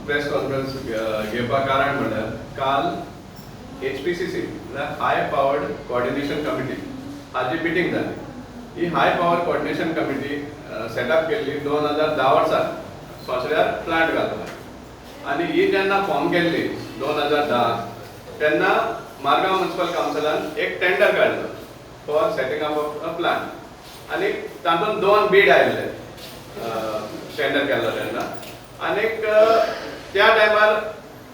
Press conference घेवपाक कारण म्हणल्यार काल HPCC हाय पावर्ड कोऑर्डिनेशन कमिटी हाची मिटींग जाली. ही हाय पावर कोऑर्डिनेशन कमिटी सेटअप केल्ली 2010 वर्सा सोंसड्यार प्लांट घालपाक आनी ही जेन्ना फॉर्म केल्ली 2010 तेन्ना मारगांव म्युनिसिपल कावन्सिलान एक टेंडर काडलो for setting up of a plant आनी तातूंत 2 बीड आयिल्ले टेंडर केल्लो तेन्ना आनीक त्या टायमार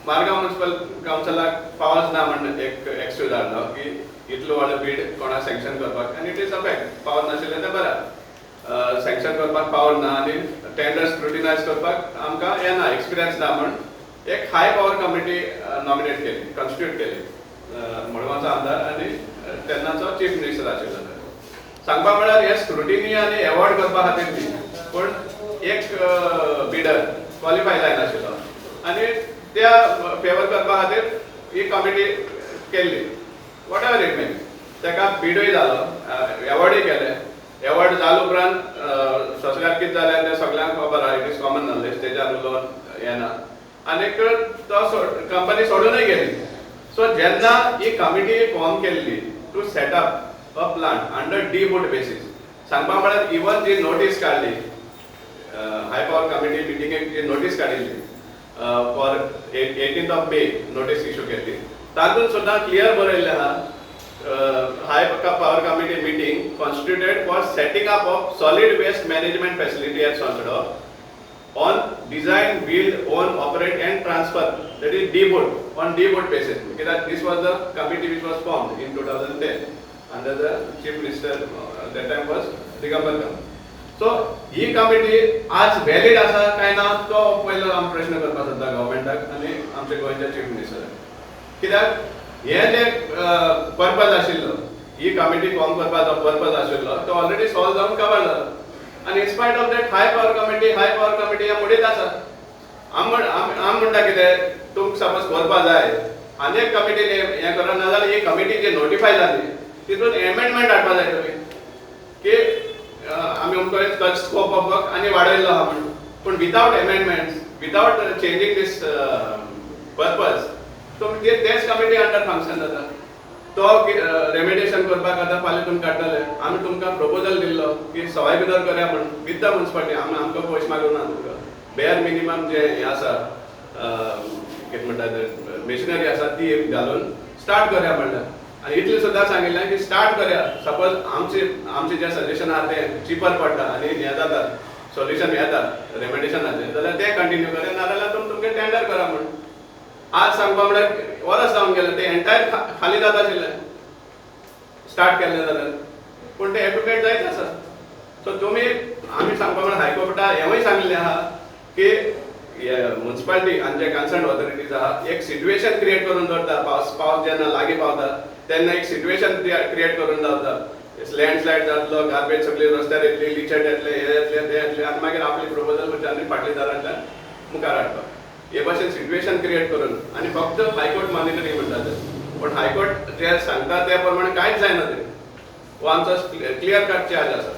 मारगांव म्युनिसिपल कावन्सिलाक पावर्स ना म्हणून एक एक्सक्यूज हाडलो की इतलो व्हडलो बीड कोणाक सँक्शन करपाक आनी it is a fact power नाशिल्लें तें बरें सँक्शन करपाक पावर ना आनी टेंडर स्क्रुटिनायज करपाक आमकां येना एक्सपिरियन्स ना म्हूण एक हाय पावर कमिटी नॉमिनेट केली कॉन्स्टिट्यूट केली मडगांवचो आमदार आनी तेन्नाचो चीफ मिनिस्टर आशिल्लो सांगपाक म्हळ्यार हे स्क्रुटिनी आनी एवॉर्ड करपा खातीर न्ही पूण एक बिडर क्वॉलिफाय जायनाशिल्लो आनी त्या फेवर करपा खातीर ही कमिटी केल्ली वॉट एवर इट मीन्स ताका बिडूय जालो एवॉर्डूय केले एवॉर्ड जाले उपरांत सोंसड्यार कितें जालें तें सगळ्यांक खबर आहा इट इज कॉमन नॉलेज तेज्यार उलोवन येना आनीक तो कंपनी सोडूनय गेली. सो जेन्ना ही कमिटी फॉर्म केल्ली to setup a plant under DBOT basis सांगपाक म्हळ्यार इवन जी नोटीस काडली हाय पावर कमिटी मिटिंगेक जी नोटीस काडिल्ली for 18th of May notice issue केल्ली तातूंत सुद्दां क्लियर बरयल्लें आहा high power committee meeting constituted for setting up of solid waste management facility at Sonsodo on design, build, own, operate and transfer, that is D-boot on D-boot basis. Because this was the committee which was formed in 2010 under the chief minister that time was Digambar Kamal. So he committee आज valid आसा काय ना तो पयलो आम प्रश्न करपाक सोदता गव्हर्मेंटाक आनी आमचे गोंयचे चीफ मिनिस्टराक कित्याक हे जे पर्पज आशिल्लो ही कमिटी फॉर्म करपाचो पर्पज आशिल्लो तो ऑलरेडी सॉल्व जावन कवर जालो and in spite of that high power committee या मुडीत आसा आम म्हणटा कितें तुमकां सपोज करपा जाय आनी एक कमिटीने हें करना नाजाल्यार ही कमिटी जी नोटिफाय जाली तितून एमेंडमेंट हाडपा जाय तुमी की आमी अमको टच स्कोप ऑफ वर्क आनी वाडयल्लो आहा म्हणून पूण विदाउट एमेंडमेंट्स विदाउट चेंजींग दीस पर्पज तुमी तेच कमिटी अंडर फंक्शन जाता तो रेमेडिएशन करपाक आतां फाल्यां तुमी काडटले आमी तुमकां प्रपोजल दिल्लो की सवाय भितर करया म्हणून विथ द म्युनिसिपालिटी आमकां पयशे मागूंक ना तुमकां बेर मिनिमम जे हें आसा कितें म्हणटा मेशिनरी आसा ती घालून स्टार्ट करया म्हणल्यार आनी इतलें सुद्दां सांगिल्लें की स्टार्ट करया सपोज आमचें जें सजेशन आहा तें चिपर पडटा आनी हें जाता सोल्युशन येता रेमेडिएशनाचें जाल्यार तें कंटिन्यू करया नाजाल्यार तुमकां टेंडर करा म्हणून आज सांगपा म्हळ्यार वरस जावन गेलें तें एंटायर खाली जाता आशिल्लें स्टार्ट केल्लें जाल्यार पूण तें एडवोकेट जायत आसा. सो तुमी आमी सांगपा म्हळ्यार हायकोर्टा हेंवूय सांगिल्लें आहा की म्युनिसिपालिटी आनी जे कन्सर्न ऑथॉरिटीज आहा एक सिट्युएशन क्रिएट करून दवरता पावस जेन्ना लागीं पावता तेन्ना एक सिट्युएशन क्रिएट करून दवरता लँडस्लायड जातलो गार्बेज सगळी रस्त्यार येतली लिचड येतले हे येतले ते येतले आनी मागीर आपली प्रपोजल म्हणजे आनी फाटली दारांतल्यान मुखार हाडपाक हे भाशेन सिट्युएशन क्रिएट करून आनी फक्त हायकोर्ट मॉनिटरींग म्हणटा ते पण हायकोर्ट जे सांगता त्या प्रमाणे कांयच जायना ते हो आमचो क्लियर कट चार्ज आसा.